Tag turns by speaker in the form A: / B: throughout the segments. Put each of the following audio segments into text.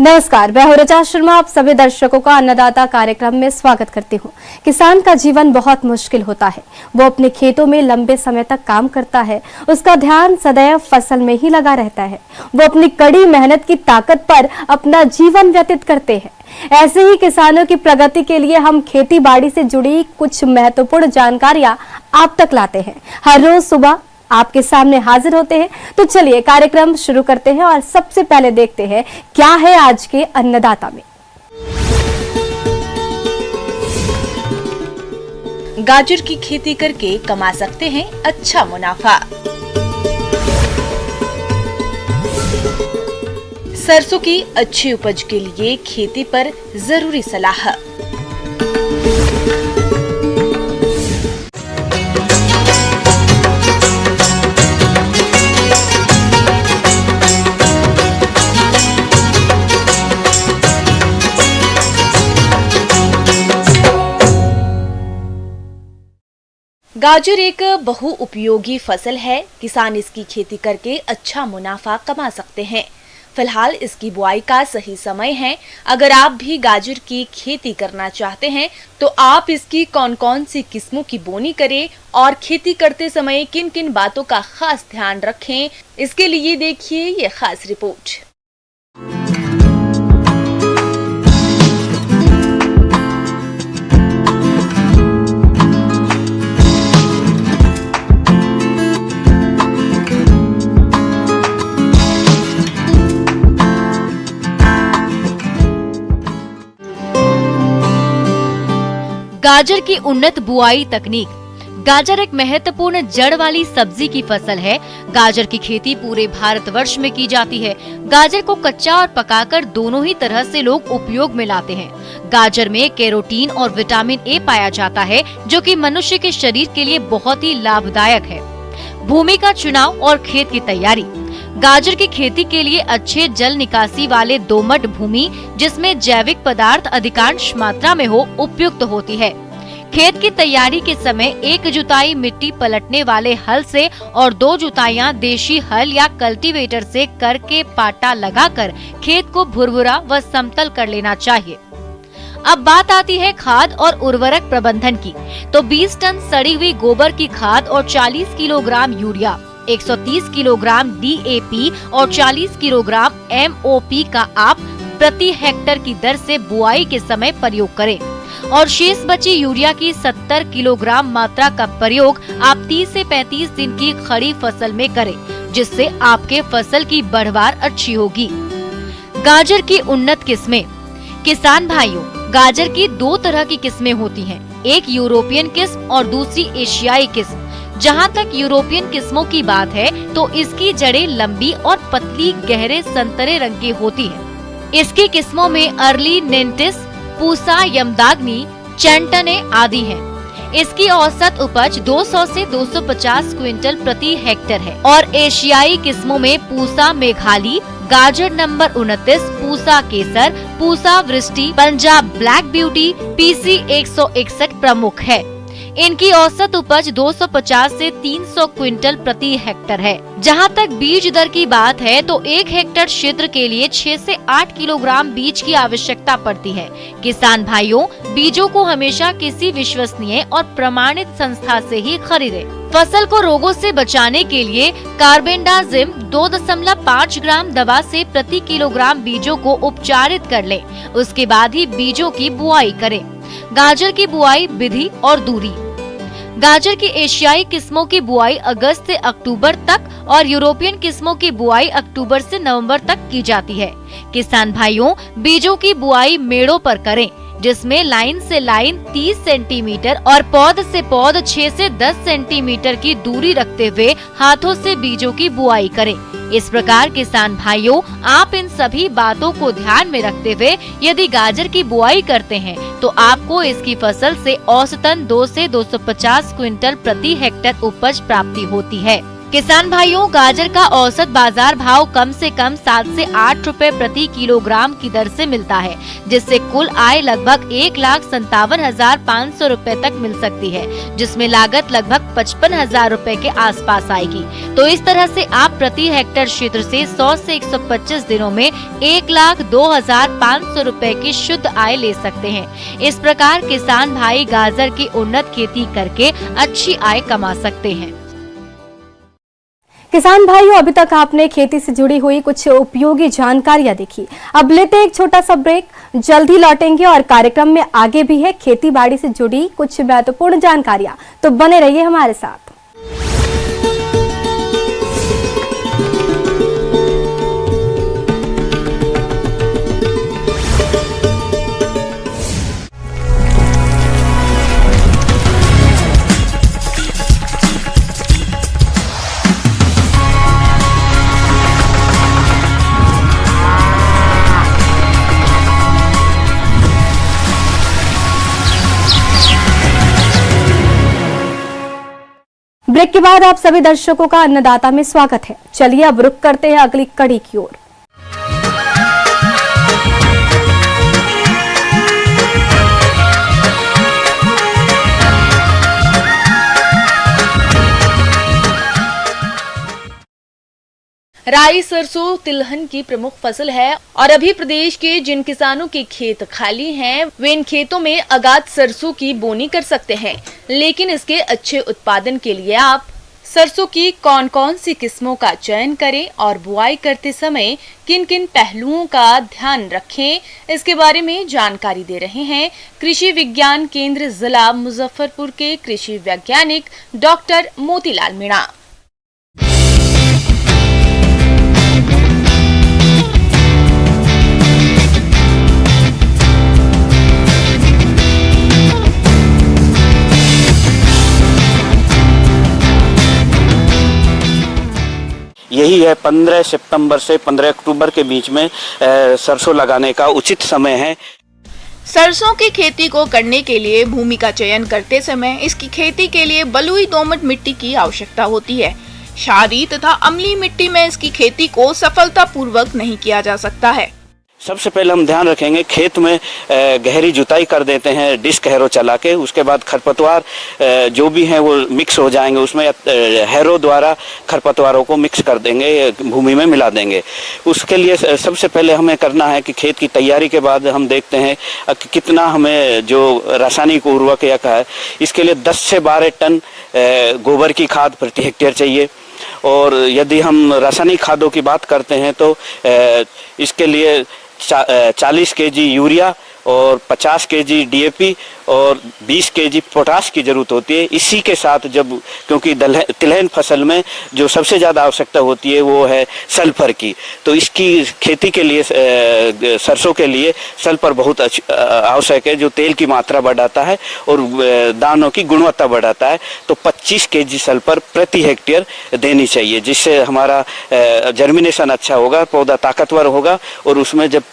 A: नमस्कार, मैं हूं रचा शर्मा। आप सभी दर्शकों का अन्नदाता कार्यक्रम में स्वागत करती हूं। किसान का जीवन बहुत मुश्किल होता है। वो अपने खेतों में लंबे समय तक काम करता है, उसका ध्यान सदैव फसल में ही लगा रहता है। वो अपनी कड़ी मेहनत की ताकत पर अपना जीवन व्यतीत करते हैं। ऐसे ही किसानों की प्रगति के लिए हम खेती बाड़ी से जुड़ी कुछ महत्वपूर्ण जानकारियां आप तक लाते हैं। हर रोज सुबह आपके सामने हाजिर होते हैं। तो चलिए कार्यक्रम शुरू करते हैं और सबसे पहले देखते हैं क्या है आज के अन्नदाता में।
B: गाजर की खेती करके कमा सकते हैं अच्छा मुनाफा। सरसों की अच्छी उपज के लिए खेती पर जरूरी सलाह। गाजर एक बहुउपयोगी फसल है। किसान इसकी खेती करके अच्छा मुनाफा कमा सकते हैं। फिलहाल इसकी बुआई का सही समय है। अगर आप भी गाजर की खेती करना चाहते हैं तो आप इसकी कौन कौन सी किस्मों की बोनी करें और खेती करते समय किन किन बातों का खास ध्यान रखें, इसके लिए देखिए ये खास रिपोर्ट। गाजर की उन्नत बुआई तकनीक। गाजर एक महत्वपूर्ण जड़ वाली सब्जी की फसल है। गाजर की खेती पूरे भारतवर्ष में की जाती है। गाजर को कच्चा और पकाकर दोनों ही तरह से लोग उपयोग में लाते हैं। गाजर में कैरोटीन और विटामिन ए पाया जाता है, जो कि मनुष्य के शरीर के लिए बहुत ही लाभदायक है। भूमि का चुनाव और खेत की तैयारी। गाजर की खेती के लिए अच्छे जल निकासी वाले दोमट भूमि, जिसमें जैविक पदार्थ अधिकांश मात्रा में हो, उपयुक्त होती है। खेत की तैयारी के समय एक जुताई मिट्टी पलटने वाले हल से और 2 जुताइयां देशी हल या कल्टीवेटर से करके पाटा लगाकर खेत को भुरभुरा व समतल कर लेना चाहिए। अब बात आती है खाद और उर्वरक प्रबंधन की। तो 20 टन सड़ी हुई गोबर की खाद और 40 किलोग्राम यूरिया, 130 किलोग्राम DAP और 40 किलोग्राम MOP का आप प्रति हेक्टर की दर से बुआई के समय प्रयोग करें और शेष बची यूरिया की 70 किलोग्राम मात्रा का प्रयोग आप 30 से 35 दिन की खड़ी फसल में करें, जिससे आपके फसल की बढ़वार अच्छी होगी। गाजर की उन्नत किस्में। किसान भाइयों, गाजर की 2 तरह की किस्में होती हैं, एक यूरोपियन किस्म और दूसरी एशियाई किस्म। जहां तक यूरोपियन किस्मों की बात है तो इसकी जड़ें लंबी और पतली गहरे संतरे रंग की होती हैं। इसकी किस्मों में अर्ली नेंटिस, पूसा यमदाग्नि, चैंटने आदि हैं। इसकी औसत उपज 200 से 250 क्विंटल प्रति हेक्टर है। और एशियाई किस्मों में पूसा मेघाली, गाजर नंबर 29, पूसा केसर, पूसा वृष्टि, पंजाब ब्लैक ब्यूटी, PC 161 प्रमुख है। इनकी औसत उपज 250 से 300 क्विंटल प्रति हेक्टर है। जहां तक बीज दर की बात है तो 1 हेक्टर क्षेत्र के लिए 6 से 8 किलोग्राम बीज की आवश्यकता पड़ती है। किसान भाइयों, बीजों को हमेशा किसी विश्वसनीय और प्रमाणित संस्था से ही खरीदें। फसल को रोगों से बचाने के लिए कार्बेंडाजिम 2.5 ग्राम दवा से प्रति किलोग्राम बीजों को उपचारित कर लें। उसके बाद ही बीजों की बुआई करें। गाजर की बुआई विधि और दूरी। गाजर की एशियाई किस्मों की बुआई अगस्त से अक्टूबर तक और यूरोपियन किस्मों की बुआई अक्टूबर से नवंबर तक की जाती है। किसान भाइयों, बीजों की बुआई मेड़ों पर करें, जिसमें लाइन से लाइन 30 सेंटीमीटर और पौध से पौध 6 से 10 सेंटीमीटर की दूरी रखते हुए हाथों से बीजों की बुआई करें। इस प्रकार किसान भाइयों, आप इन सभी बातों को ध्यान में रखते हुए यदि गाजर की बुआई करते हैं तो आपको इसकी फसल से औसतन 2 से 250 क्विंटल प्रति हेक्टर उपज प्राप्ति होती है। किसान भाइयों, गाजर का औसत बाजार भाव कम से कम 7 से 8 रुपए प्रति किलोग्राम की दर से मिलता है, जिससे कुल आय लगभग 1,57,500 रुपए तक मिल सकती है, जिसमें लागत लगभग 55,000 रुपए के आसपास आएगी। तो इस तरह से आप प्रति हेक्टेयर क्षेत्र से 100 से 125 दिनों में 1,02,500 रुपए की शुद्ध आय ले सकते हैं। इस प्रकार किसान भाई गाजर की उन्नत खेती करके अच्छी आय कमा सकते हैं।
A: किसान भाइयों, अभी तक आपने खेती से जुड़ी हुई कुछ उपयोगी जानकारियां देखी। अब लेते हैं एक छोटा सा ब्रेक, जल्द ही लौटेंगे और कार्यक्रम में आगे भी है खेती बाड़ी से जुड़ी कुछ महत्वपूर्ण जानकारियां, तो बने रहिए हमारे साथ। ब्रेक के बाद आप सभी दर्शकों का अन्नदाता में स्वागत है। चलिए अब रुक करते हैं अगली कड़ी की ओर।
C: राई, सरसों, तिलहन की प्रमुख फसल है और अभी प्रदेश के जिन किसानों के खेत खाली हैं, वे इन खेतों में अगाध सरसों की बोनी कर सकते हैं। लेकिन इसके अच्छे उत्पादन के लिए आप सरसों की कौन कौन सी किस्मों का चयन करें और बुआई करते समय किन किन पहलुओं का ध्यान रखें, इसके बारे में जानकारी दे रहे हैं कृषि विज्ञान केंद्र जिला मुजफ्फरपुर के कृषि वैज्ञानिक डॉक्टर मोतीलाल मीणा।
D: यही है 15 सितंबर से 15 अक्टूबर के बीच में सरसों लगाने का उचित समय है।
C: सरसों की खेती को करने के लिए भूमि का चयन करते समय इसकी खेती के लिए बलुई दोमट मिट्टी की आवश्यकता होती है। क्षारीय तथा अम्लीय मिट्टी में इसकी खेती को सफलतापूर्वक नहीं किया जा सकता है।
D: सबसे पहले हम ध्यान रखेंगे, खेत में गहरी जुताई कर देते हैं डिस्क हैरो चला के। उसके बाद खरपतवार जो भी हैं वो मिक्स हो जाएंगे, उसमें हैरो द्वारा खरपतवारों को मिक्स कर देंगे, भूमि में मिला देंगे। उसके लिए सबसे पहले हमें करना है कि खेत की तैयारी के बाद हम देखते हैं कि कितना हमें जो रासायनिक उर्वरक या का है, इसके लिए 10 से 12 टन गोबर की खाद प्रति हेक्टेयर चाहिए। और यदि हम रासायनिक खादों की बात करते हैं तो इसके लिए 40 केजी यूरिया और 50 केजी डीएपी और 20 केजी पोटाश की जरूरत होती है। इसी के साथ क्योंकि तिलहन फसल में जो सबसे ज़्यादा आवश्यकता होती है वो है सल्फर की, तो इसकी खेती के लिए सरसों के लिए सल्फर बहुत आवश्यक है, जो तेल की मात्रा बढ़ाता है और दानों की गुणवत्ता बढ़ाता है। तो 25 केजी सल्फर प्रति हेक्टेयर देनी चाहिए, जिससे हमारा जर्मिनेशन अच्छा होगा, पौधा ताकतवर होगा और उसमें जब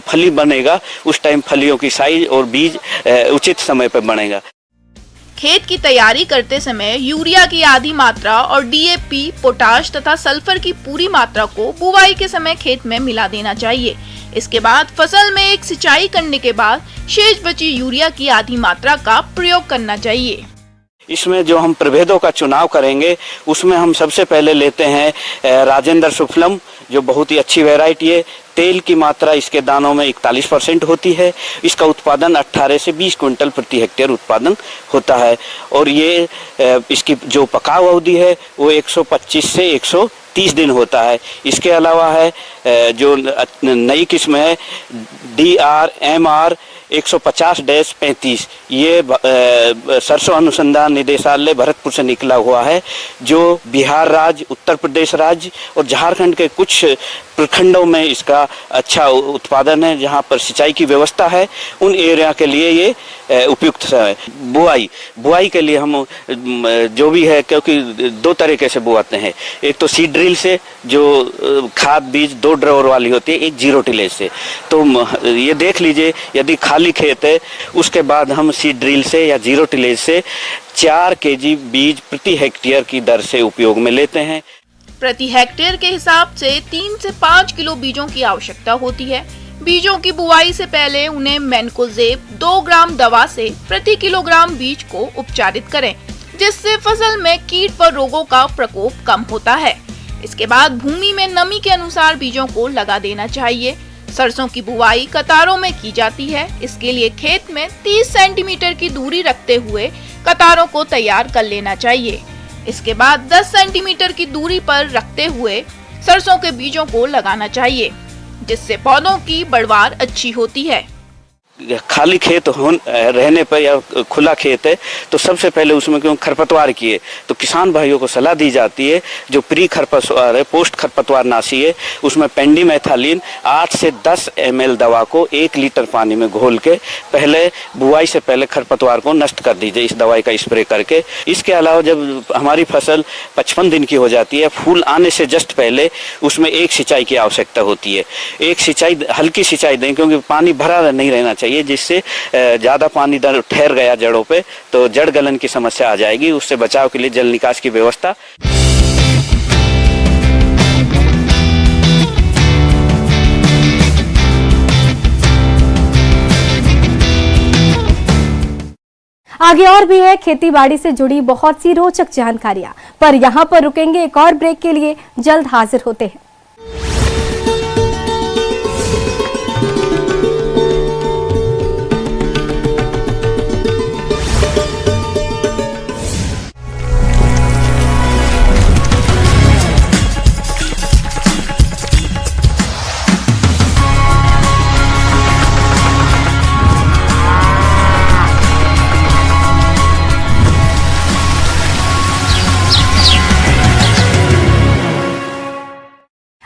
D: फली बनेगा उस टाइम फलियों की साइज और बीज उचित समय पर बनेगा।
C: खेत की तैयारी करते समय यूरिया की आधी मात्रा और डीएपी, पोटाश तथा सल्फर की पूरी मात्रा को बुवाई के समय खेत में मिला देना चाहिए। इसके बाद फसल में एक सिंचाई करने के बाद शेष बची यूरिया की आधी मात्रा का प्रयोग करना चाहिए।
D: इसमें जो हम प्रभेदों का चुनाव करेंगे उसमें हम सबसे पहले लेते हैं राजेंद्र सुफलम, जो बहुत ही अच्छी वैरायटी है। तेल की मात्रा इसके दानों में 41% होती है। इसका उत्पादन 18 से 20 क्विंटल प्रति हेक्टेयर उत्पादन होता है और ये इसकी जो पकाव अवधि है वो 125 से 130 दिन होता है। इसके अलावा है जो नई किस्म है DRMR 150-35, ये सरसों अनुसंधान निदेशालय भरतपुर से निकला हुआ है, जो बिहार राज्य, उत्तर प्रदेश राज्य और झारखंड के कुछ प्रखंडों में इसका अच्छा उत्पादन है। जहाँ पर सिंचाई की व्यवस्था है उन एरिया के लिए ये उपयुक्त है। बुआई के लिए हम जो भी है, क्योंकि दो तरीके से बुआते हैं, एक तो सीड ड्रिल से जो खाद बीज 2 ड्रॉवर वाली होती है, एक जीरो टिलेज से। तो ये देख लीजिए, यदि खाली खेत है उसके बाद हम सीड ड्रिल से या जीरो टिलेज से 4 केजी बीज प्रति हेक्टेयर की दर से उपयोग में लेते हैं।
E: प्रति हेक्टेयर के हिसाब से 3 से 5 किलो बीजों की आवश्यकता होती है। बीजों की बुआई से पहले उन्हें मैनकोजेब 2 ग्राम दवा से प्रति किलोग्राम बीज को उपचारित करें, जिससे फसल में कीट व रोगों का प्रकोप कम होता है। इसके बाद भूमि में नमी के अनुसार बीजों को लगा देना चाहिए। सरसों की बुआई कतारों में की जाती है। इसके लिए खेत में 30 सेंटीमीटर की दूरी रखते हुए कतारों को तैयार कर लेना चाहिए। इसके बाद 10 सेंटीमीटर की दूरी पर रखते हुए सरसों के बीजों को लगाना चाहिए, जिससे पौधों की बढ़वार अच्छी होती है।
D: खाली खेत रहने पर या खुला खेत है तो सबसे पहले उसमें क्यों खरपतवार की है, तो किसान भाइयों को सलाह दी जाती है जो प्री खरपतवार है, पोस्ट खरपतवार नाशी है, उसमें पेंडिमेथालिन 8 से 10 ml दवा को 1 लीटर पानी में घोल के पहले बुआई से पहले खरपतवार को नष्ट कर दीजिए इस दवाई का स्प्रे करके। इसके अलावा जब हमारी फसल 55 दिन की हो जाती है, फूल आने से जस्ट पहले उसमें एक सिंचाई की आवश्यकता होती है। एक सिंचाई, हल्की सिंचाई दें, क्योंकि पानी भरा नहीं रहना चाहिए, जिससे ज़्यादा पानी ठहर गया जड़ों पे तो जड़ गलन की समस्या आ जाएगी। उससे बचाव के लिए जल निकास की व्यवस्था।
A: आगे और भी है खेती बाड़ी से जुड़ी बहुत सी रोचक जानकारियां, पर यहाँ पर रुकेंगे एक और ब्रेक के लिए। जल्द हाजिर होते हैं।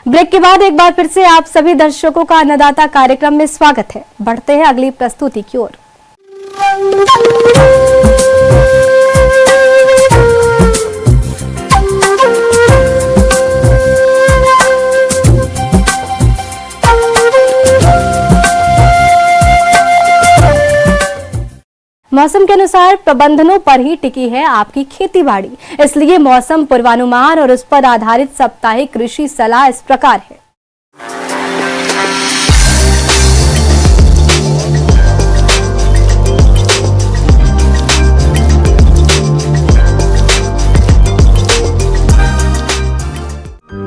A: ब्रेक के बाद एक बार फिर से आप सभी दर्शकों का अन्नदाता कार्यक्रम में स्वागत है। बढ़ते हैं अगली प्रस्तुति की ओर। मौसम के अनुसार प्रबंधनों पर ही टिकी है आपकी खेतीबाड़ी, इसलिए मौसम पूर्वानुमान और उस पर आधारित साप्ताहिक कृषि सलाह इस प्रकार है।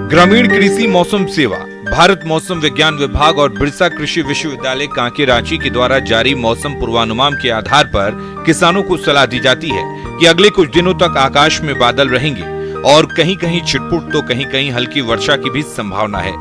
F: ग्रामीण कृषि मौसम सेवा, भारत मौसम विज्ञान विभाग और बिरसा कृषि विश्वविद्यालय कांके रांची के द्वारा जारी मौसम पूर्वानुमान के आधार पर किसानों को सलाह दी जाती है कि अगले कुछ दिनों तक आकाश में बादल रहेंगे और कहीं कहीं छिटपुट तो कहीं कहीं हल्की वर्षा की भी संभावना है।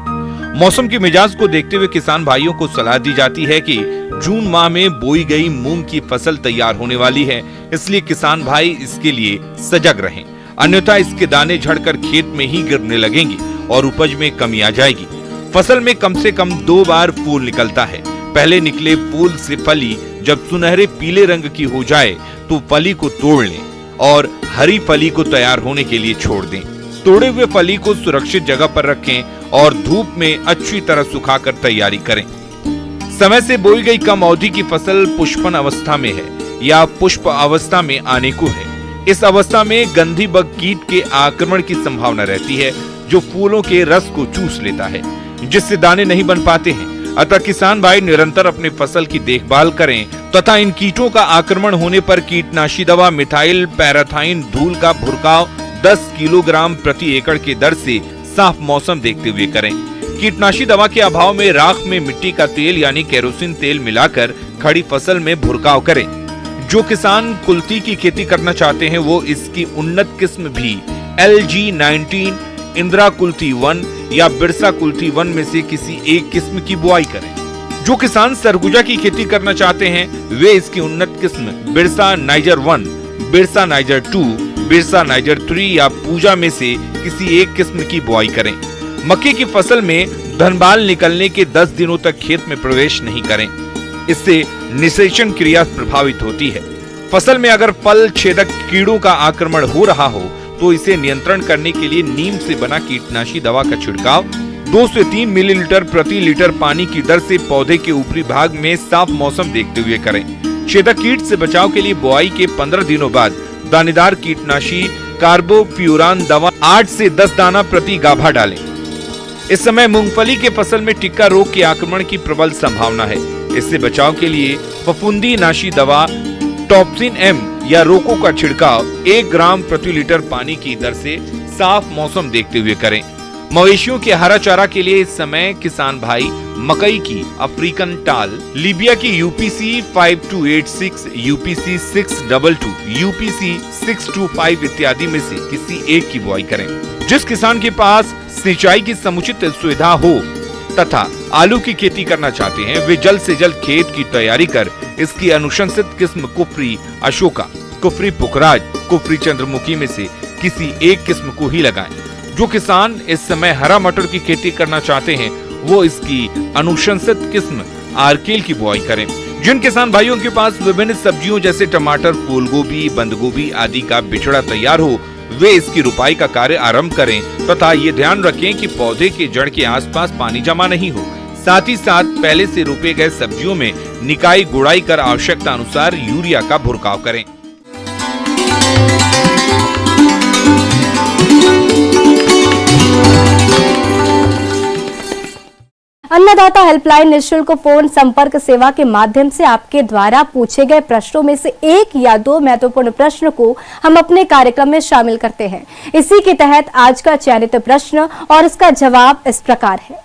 F: मौसम के मिजाज को देखते हुए किसान भाइयों को सलाह दी जाती है कि जून माह में बोई गई मूंग की फसल तैयार होने वाली है, इसलिए किसान भाई इसके लिए सजग रहें, अन्यथा इसके दाने झड़कर खेत में ही गिरने लगेंगे और उपज में कमी आ जाएगी। फसल में कम से कम 2 बार फूल निकलता है। पहले निकले फूल से फली जब सुनहरे पीले रंग की हो जाए तो फली को तोड़ लें और हरी फली को तैयार होने के लिए छोड़ दें। तोड़े हुए फली को सुरक्षित जगह पर रखें और धूप में अच्छी तरह सुखाकर तैयारी करें। समय से बोई गई कम अवधि की फसल पुष्पन अवस्था में है या पुष्प अवस्था में आने को है। इस अवस्था में गंधी बग कीट के आक्रमण की संभावना रहती है, जो फूलों के रस को चूस लेता है, जिससे दाने नहीं बन पाते हैं। अतः किसान भाई निरंतर अपनी फसल की देखभाल करें तथा इन कीटों का आक्रमण होने पर कीटनाशी दवा मिथाइल पैराथाइन धूल का भुरकाव 10 किलोग्राम प्रति एकड़ की दर से साफ मौसम देखते हुए करें। कीटनाशी दवा के अभाव में राख में मिट्टी का तेल यानी केरोसिन तेल मिलाकर खड़ी फसल में भुरकाव करें। जो किसान कुल्थी की खेती करना चाहते हैं वो इसकी उन्नत किस्म भी LG19, इंदिरा कुल्थी 1 या बिरसा कुल्थी 1 में से किसी एक किस्म की बुआई करें। जो किसान सरगुजा की खेती करना चाहते हैं वे इसकी उन्नत किस्म Birsa niger 1, Birsa niger 2, Birsa niger 3 या पूजा में से किसी एक किस्म की बुआई करें। मक्के की फसल में धनबाल निकलने के 10 दिनों तक खेत में प्रवेश नहीं करें। इससे निषेचन क्रिया प्रभावित होती है। फसल में अगर फल छेदक कीड़ों का आक्रमण हो रहा हो तो इसे नियंत्रण करने के लिए नीम से बना कीटनाशी दवा का छिड़काव 2 से 3 मिलीलीटर प्रति लीटर पानी की दर से पौधे के ऊपरी भाग में साफ मौसम देखते हुए करें। छेदक कीट से बचाव के लिए बुआई के 15 दिनों बाद दानेदार कीटनाशी कार्बोफ्यूरान दवा 8 से 10 दाना प्रति गाभा डालें। इस समय मूंगफली के फसल में टिक्का रोग के आक्रमण की प्रबल संभावना है। इससे बचाव के लिए फफूंदी नाशी दवा टॉप्सिन एम या रोको का छिड़काव 1 ग्राम प्रति लीटर पानी की दर से साफ मौसम देखते हुए करें। मवेशियों के हरा चारा के लिए इस समय किसान भाई मकई की अफ्रीकन टाल, लीबिया की यूपीसी 5286, यूपीसी 622, यूपीसी 625 इत्यादि में से किसी एक की बुआई करें। जिस किसान के पास सिंचाई की समुचित सुविधा हो तथा आलू की खेती करना चाहते हैं, वे जल्द से जल्द खेत की तैयारी कर इसकी अनुशंसित किस्म कुफरी अशोका, कुफरी पुखराज, कुफरी चंद्रमुखी में से किसी एक किस्म को ही लगाएं। जो किसान इस समय हरा मटर की खेती करना चाहते हैं वो इसकी अनुशंसित किस्म आर्केल की बुआई करें। जिन किसान भाइयों के पास विभिन्न सब्जियों जैसे टमाटर, फूल गोभी, बंद गोभी आदि का बिचड़ा तैयार हो वे इसकी रुपाई का कार्य आरंभ करें तथा ये ध्यान रखें कि पौधे के जड़ के आसपास पानी जमा नहीं हो। साथ ही साथ पहले से रोपे गए सब्जियों में निकाई गुड़ाई कर आवश्यकता अनुसार यूरिया का भुरकाव करें।
A: अन्नदाता हेल्पलाइन निःशुल्क फोन संपर्क सेवा के माध्यम से आपके द्वारा पूछे गए प्रश्नों में से 1 या 2 महत्वपूर्ण प्रश्न को हम अपने कार्यक्रम में शामिल करते हैं। इसी के तहत आज का चयनित प्रश्न और इसका जवाब इस प्रकार है।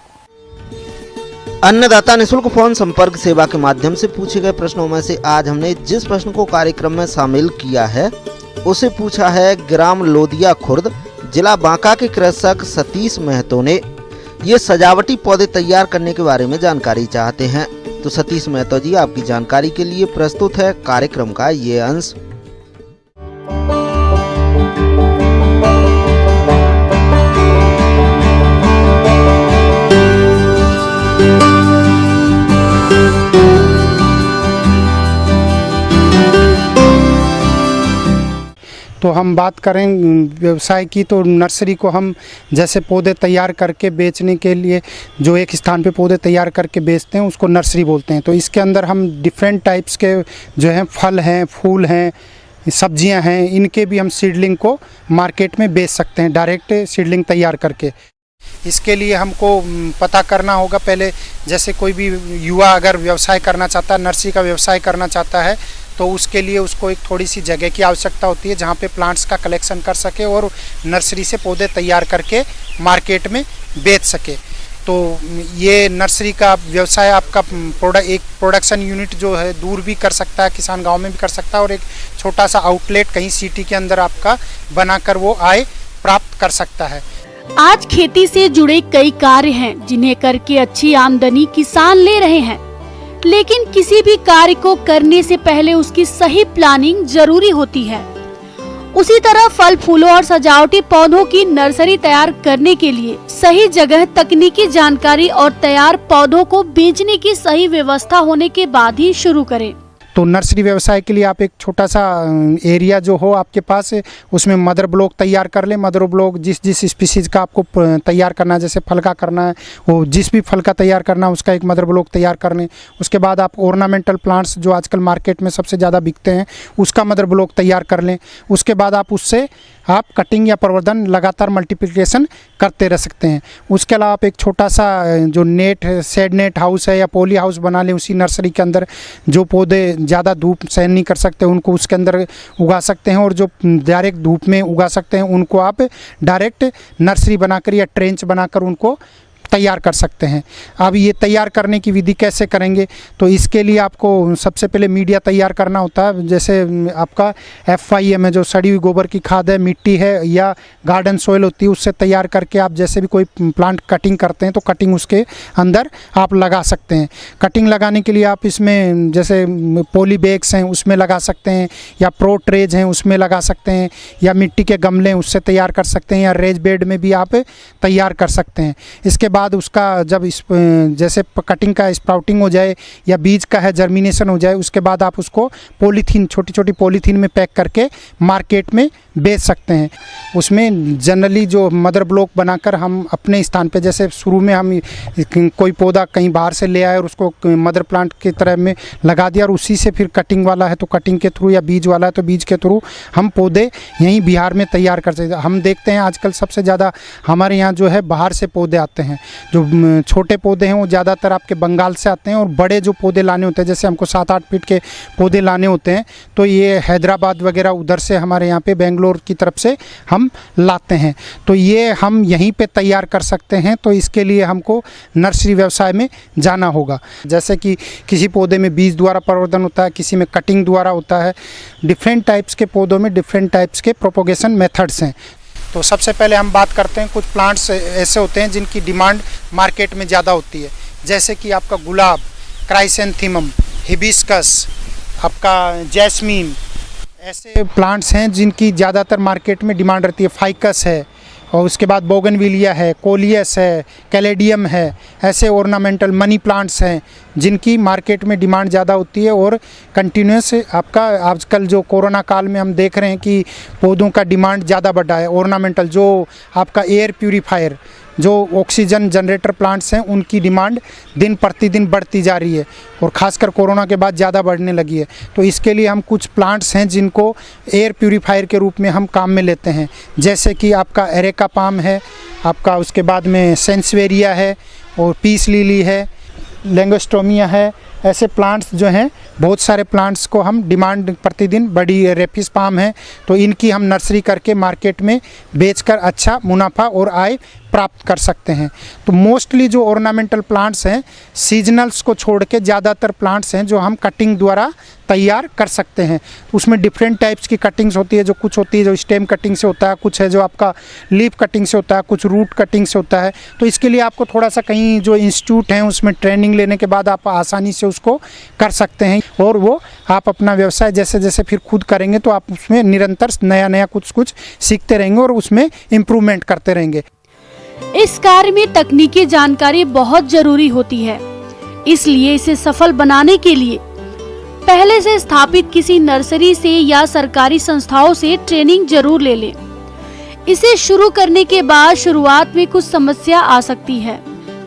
G: अन्नदाता निःशुल्क फोन संपर्क सेवा के माध्यम से पूछे गए प्रश्नों में से आज हमने जिस प्रश्न को कार्यक्रम में शामिल किया है उसे पूछा है ग्राम लोदिया खुर्द, जिला बांका के कृषक सतीश महतो ने। ये सजावटी पौधे तैयार करने के बारे में जानकारी चाहते हैं। तो सतीश महतो जी, आपकी जानकारी के लिए प्रस्तुत है कार्यक्रम का ये अंश।
H: तो हम बात करें व्यवसाय की, तो नर्सरी को हम जैसे पौधे तैयार करके बेचने के लिए जो एक स्थान पे पौधे तैयार करके बेचते हैं उसको नर्सरी बोलते हैं। तो इसके अंदर हम डिफरेंट टाइप्स के जो हैं फल हैं, फूल हैं, सब्जियां हैं, इनके भी हम सीडलिंग को मार्केट में बेच सकते हैं डायरेक्ट सीडलिंग तैयार करके। इसके लिए हमको पता करना होगा पहले, जैसे कोई भी युवा अगर व्यवसाय करना चाहता है, नर्सरी का व्यवसाय करना चाहता है, तो उसके लिए उसको एक थोड़ी सी जगह की आवश्यकता होती है जहाँ पे प्लांट्स का कलेक्शन कर सके और नर्सरी से पौधे तैयार करके मार्केट में बेच सके। तो ये नर्सरी का व्यवसाय आपका एक प्रोडक्शन यूनिट जो है दूर भी कर सकता है, किसान गांव में भी कर सकता है, और एक छोटा सा आउटलेट कहीं सिटी के अंदर आपका बनाकर वो आय प्राप्त कर सकता है।
I: आज खेती से जुड़े कई कार्य हैं जिन्हें करके अच्छी आमदनी किसान ले रहे हैं, लेकिन किसी भी कार्य को करने से पहले उसकी सही प्लानिंग जरूरी होती है। उसी तरह फल फूलों और सजावटी पौधों की नर्सरी तैयार करने के लिए सही जगह, तकनीकी जानकारी और तैयार पौधों को बेचने की सही व्यवस्था होने के बाद ही शुरू करें।
H: तो नर्सरी व्यवसाय के लिए आप एक छोटा सा एरिया जो हो आपके पास, उसमें मदर ब्लॉक तैयार कर लें। मदर ब्लॉक जिस स्पीसीज का आपको तैयार करना है, जैसे फल का करना है, वो जिस भी फल का तैयार करना है उसका एक मदर ब्लॉक तैयार कर लें। उसके बाद आप ऑर्नामेंटल प्लांट्स जो आजकल मार्केट में सबसे ज़्यादा बिकते हैं उसका मदर ब्लॉक तैयार कर लें। उसके बाद आप उससे आप कटिंग या प्रवर्धन लगातार मल्टीप्लिकेशन करते रह सकते हैं। उसके अलावा आप एक छोटा सा जो नेट है, शेड नेट हाउस है या पॉली हाउस बना लें उसी नर्सरी के अंदर। जो पौधे ज़्यादा धूप सहन नहीं कर सकते उनको उसके अंदर उगा सकते हैं, और जो डायरेक्ट धूप में उगा सकते हैं उनको आप डायरेक्ट नर्सरी बनाकर या ट्रेंच बनाकर उनको तैयार कर सकते हैं। अब ये तैयार करने की विधि कैसे करेंगे, तो इसके लिए आपको सबसे पहले मीडिया तैयार करना होता है। जैसे आपका FIM है, जो सड़ी हुई गोबर की खाद है, मिट्टी है या गार्डन सॉइल होती है, उससे तैयार करके आप जैसे भी कोई प्लांट कटिंग करते हैं तो कटिंग उसके अंदर आप लगा सकते हैं। कटिंग लगाने के लिए आप इसमें जैसे पॉली बैग्स हैं उसमें लगा सकते हैं, या प्रो ट्रेज हैं उसमें लगा सकते हैं, या मिट्टी के गमले उससे तैयार कर सकते हैं, या रेज बेड में भी आप तैयार कर सकते हैं। इसके बाद बाद उसका जब इस जैसे कटिंग का स्प्राउटिंग हो जाए या बीज का है जर्मिनेशन हो जाए, उसके बाद आप उसको पॉलीथीन, छोटी छोटी पॉलीथीन में पैक करके मार्केट में बेच सकते हैं। उसमें जनरली जो मदर ब्लॉक बनाकर हम अपने स्थान पे, जैसे शुरू में हम कोई पौधा कहीं बाहर से ले आए और उसको मदर प्लांट की तरह में लगा दिया और उसी से फिर कटिंग वाला है तो कटिंग के थ्रू या बीज वाला है तो बीज के थ्रू हम पौधे यहीं बिहार में तैयार कर सकते हैं। हम देखते हैं आजकल सबसे ज़्यादा हमारे यहाँ जो है बाहर से पौधे आते हैं। जो छोटे पौधे हैं वो ज़्यादातर आपके बंगाल से आते हैं और बड़े जो पौधे लाने होते हैं, जैसे हमको 7-8 फीट के पौधे लाने होते हैं, तो ये हैदराबाद वगैरह उधर से हमारे यहाँ पे बेंगलोर की तरफ से हम लाते हैं। तो ये हम यहीं पे तैयार कर सकते हैं। तो इसके लिए हमको नर्सरी व्यवसाय में जाना होगा। जैसे कि किसी पौधे में बीज द्वारा प्रवर्धन होता है, किसी में कटिंग द्वारा होता है। डिफरेंट टाइप्स के पौधों में डिफरेंट टाइप्स के प्रोपोगेशन मेथड्स हैं। तो सबसे पहले हम बात करते हैं, कुछ प्लांट्स ऐसे होते हैं जिनकी डिमांड मार्केट में ज़्यादा होती है, जैसे कि आपका गुलाब, क्राइसेंथेमम, हिबिस्कस, आपका जैस्मीन, ऐसे प्लांट्स हैं जिनकी ज़्यादातर मार्केट में डिमांड रहती है। फाइकस है और उसके बाद बोगनविलिया है, कोलियस है, कैलेडियम है। ऐसे ऑर्नामेंटल मनी प्लांट्स हैं जिनकी मार्केट में डिमांड ज़्यादा होती है और कंटिन्यूस आपका आजकल जो कोरोना काल में हम देख रहे हैं कि पौधों का डिमांड ज़्यादा बढ़ा है। ऑर्नामेंटल जो आपका एयर प्यूरीफायर, जो ऑक्सीजन जनरेटर प्लांट्स हैं, उनकी डिमांड दिन प्रतिदिन बढ़ती जा रही है और ख़ासकर कोरोना के बाद ज़्यादा बढ़ने लगी है। तो इसके लिए हम कुछ प्लांट्स हैं जिनको एयर प्यूरीफायर के रूप में हम काम में लेते हैं, जैसे कि आपका एरेका पाम है, आपका उसके बाद में सेंसवेरिया है और पीस लिली है, लैंगोस्टोमिया है। ऐसे प्लांट्स जो हैं, बहुत सारे प्लांट्स को हम डिमांड प्रतिदिन बड़ी, रेपिस पाम है, तो इनकी हम नर्सरी करके मार्केट में बेचकर अच्छा मुनाफा और आय प्राप्त कर सकते हैं। तो मोस्टली जो ऑर्नामेंटल प्लांट्स हैं, सीजनल्स को छोड़ के ज़्यादातर प्लांट्स हैं जो हम कटिंग द्वारा तैयार कर सकते हैं। उसमें डिफरेंट टाइप्स की कटिंग्स होती है, जो कुछ होती है जो स्टेम कटिंग से होता है, कुछ है जो आपका लीफ कटिंग से होता है, कुछ रूट कटिंग से होता है। तो इसके लिए आपको थोड़ा सा कहीं जो इंस्टीट्यूट हैं उसमें ट्रेनिंग लेने के बाद आप आसानी से उसको कर सकते हैं और वो आप अपना व्यवसाय जैसे जैसे फिर खुद करेंगे तो आप उसमें निरंतर नया नया कुछ सीखते रहेंगे और उसमें इम्प्रूवमेंट करते रहेंगे।
I: इस कार्य में तकनीकी जानकारी बहुत जरूरी होती है, इसलिए इसे सफल बनाने के लिए पहले से स्थापित किसी नर्सरी से या सरकारी संस्थाओं से ट्रेनिंग जरूर ले लें। इसे शुरू करने के बाद शुरुआत में कुछ समस्या आ सकती है,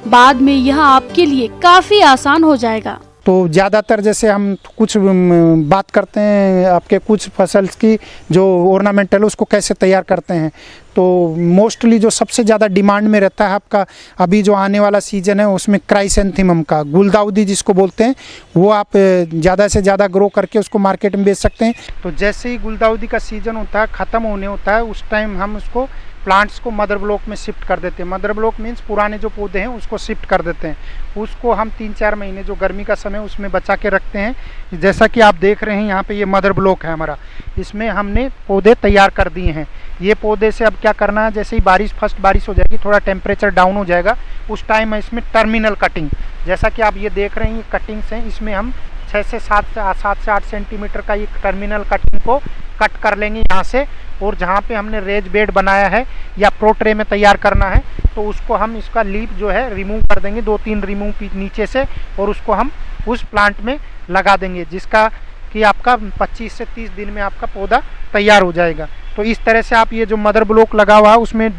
I: बाद में यह आपके लिए काफी आसान हो जाएगा।
H: तो ज़्यादातर जैसे हम कुछ बात करते हैं आपके कुछ फसल्स की जो ऑर्नामेंटल है उसको कैसे तैयार करते हैं, तो मोस्टली जो सबसे ज़्यादा डिमांड में रहता है आपका अभी जो आने वाला सीजन है उसमें क्राइसेंथेमम का, गुलदाउदी जिसको बोलते हैं, वो आप ज़्यादा से ज़्यादा ग्रो करके उसको मार्केट में बेच सकते हैं। तो जैसे ही गुलदाउदी का सीज़न होता है, ख़त्म होने होता है, उस टाइम हम उसको प्लांट्स को मदर ब्लॉक में शिफ्ट कर देते हैं। मदर ब्लॉक मीन्स पुराने जो पौधे हैं उसको शिफ्ट कर देते हैं। उसको हम 3-4 महीने जो गर्मी का समय उसमें बचा के रखते हैं। जैसा कि आप देख रहे हैं यहाँ पे ये मदर ब्लॉक है हमारा, इसमें हमने पौधे तैयार कर दिए हैं। ये पौधे से अब क्या करना है, जैसे ही फर्स्ट बारिश हो जाएगी, थोड़ा टेम्परेचर डाउन हो जाएगा, उस टाइम है इसमें टर्मिनल कटिंग, जैसा कि आप ये देख रहे हैं ये कटिंग्स हैं, इसमें हम 6 से 8 सेंटीमीटर का ये टर्मिनल कटिंग को कट कर लेंगे यहाँ से। और जहाँ पे हमने रेज बेड बनाया है या प्रो ट्रे में तैयार करना है तो उसको हम इसका लीफ जो है रिमूव कर देंगे, 2-3 रिमूव नीचे से, और उसको हम उस प्लांट में लगा देंगे, जिसका कि आपका 25 से 30 दिन में आपका पौधा तैयार हो जाएगा। तो इस तरह से आप ये जो मदर ब्लॉक लगा हुआ है उसमें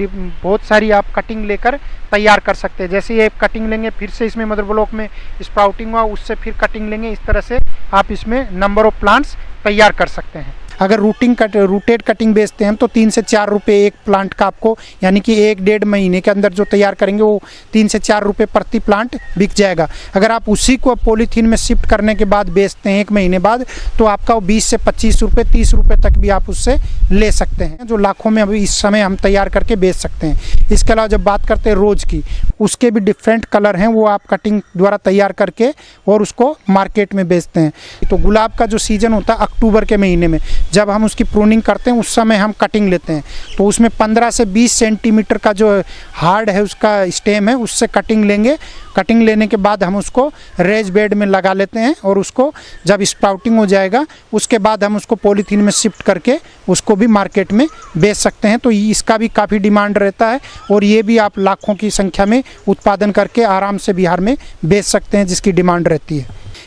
H: बहुत सारी आप कटिंग लेकर तैयार कर सकते हैं। जैसे ये कटिंग लेंगे, फिर से इसमें मदर ब्लॉक में स्प्राउटिंग हुआ, उससे फिर कटिंग लेंगे, इस तरह से आप इसमें नंबर ऑफ प्लांट्स तैयार कर सकते हैं। अगर रूटेड कटिंग बेचते हैं हम तो 3 से 4 रुपये एक प्लांट का आपको, यानी कि 1-1.5 महीने के अंदर जो तैयार करेंगे वो 3 से 4 रुपये प्रति प्लांट बिक जाएगा। अगर आप उसी को पॉलीथीन में शिफ्ट करने के बाद बेचते हैं 1 महीने बाद, तो आपका वो 20 से 25 रुपये 30 रुपये तक भी आप उससे ले सकते हैं, जो लाखों में अभी इस समय हम तैयार करके बेच सकते हैं। इसके अलावा जब बात करते हैं रोज़ की, उसके भी डिफरेंट कलर हैं, वो आप कटिंग द्वारा तैयार करके और उसको मार्केट में बेचते हैं। तो गुलाब का जो सीज़न होता है अक्टूबर के महीने में, जब हम उसकी प्रूनिंग करते हैं उस समय हम कटिंग लेते हैं, तो उसमें 15 से 20 सेंटीमीटर का जो हार्ड है उसका स्टेम है, उससे कटिंग लेंगे। कटिंग लेने के बाद हम उसको रेज बेड में लगा लेते हैं और उसको जब स्प्राउटिंग हो जाएगा उसके बाद हम उसको पॉलीथीन में शिफ्ट करके उसको भी मार्केट में बेच सकते हैं। तो इसका भी काफ़ी डिमांड रहता है और ये भी आप लाखों की संख्या में उत्पादन करके आराम से बिहार में बेच सकते हैं, जिसकी डिमांड रहती है।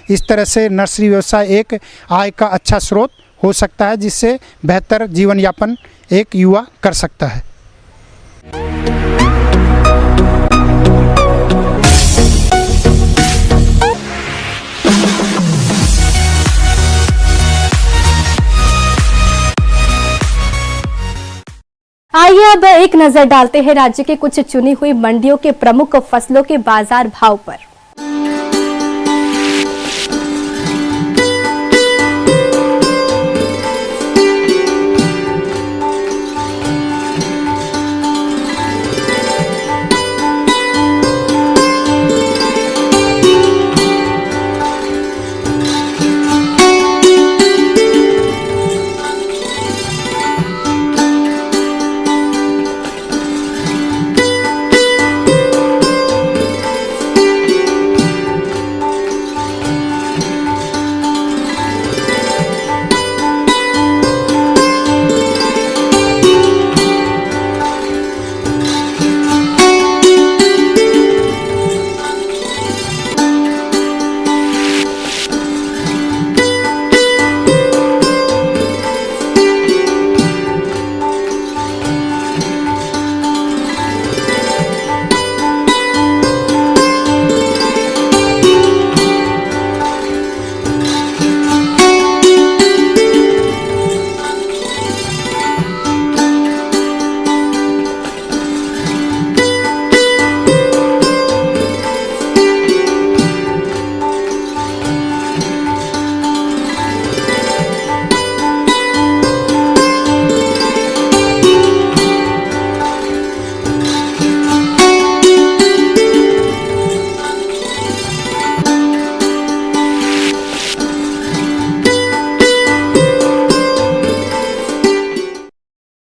H: इस तरह से नर्सरी व्यवसाय एक आय का अच्छा स्रोत हो सकता है, जिससे बेहतर जीवन यापन एक युवा कर सकता है।
A: आइए अब एक नजर डालते हैं राज्य के कुछ चुनी हुई मंडियों के प्रमुख फसलों के बाजार भाव पर।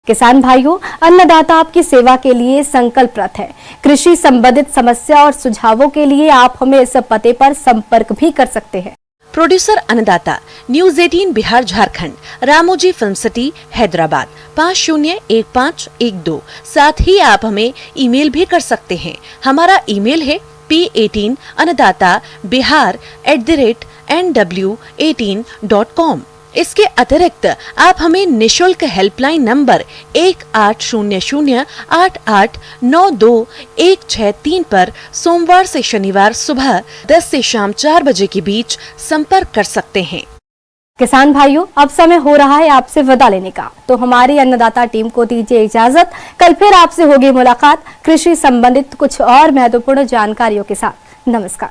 A: किसान भाइयों, अन्नदाता आपकी सेवा के लिए संकल्परत है। कृषि संबंधित समस्या और सुझावों के लिए आप हमें इस पते पर संपर्क भी कर सकते हैं।
J: प्रोड्यूसर अन्नदाता, news 18 Bihar Jharkhand, Ramoji film city Hyderabad 501512। साथ ही आप हमें ईमेल भी कर सकते हैं। हमारा ईमेल है p18annadatabihar@nw18.com। इसके अतिरिक्त आप हमें निशुल्क हेल्पलाइन नंबर 180088926163 पर सोमवार से शनिवार सुबह 10 से शाम 4 बजे के बीच संपर्क कर सकते हैं।
A: किसान भाइयों, अब समय हो रहा है आपसे विदा लेने का, तो हमारी अन्नदाता टीम को दीजिए इजाजत। कल फिर आपसे होगी मुलाकात कृषि संबंधित कुछ और महत्वपूर्ण जानकारियों के साथ। नमस्कार।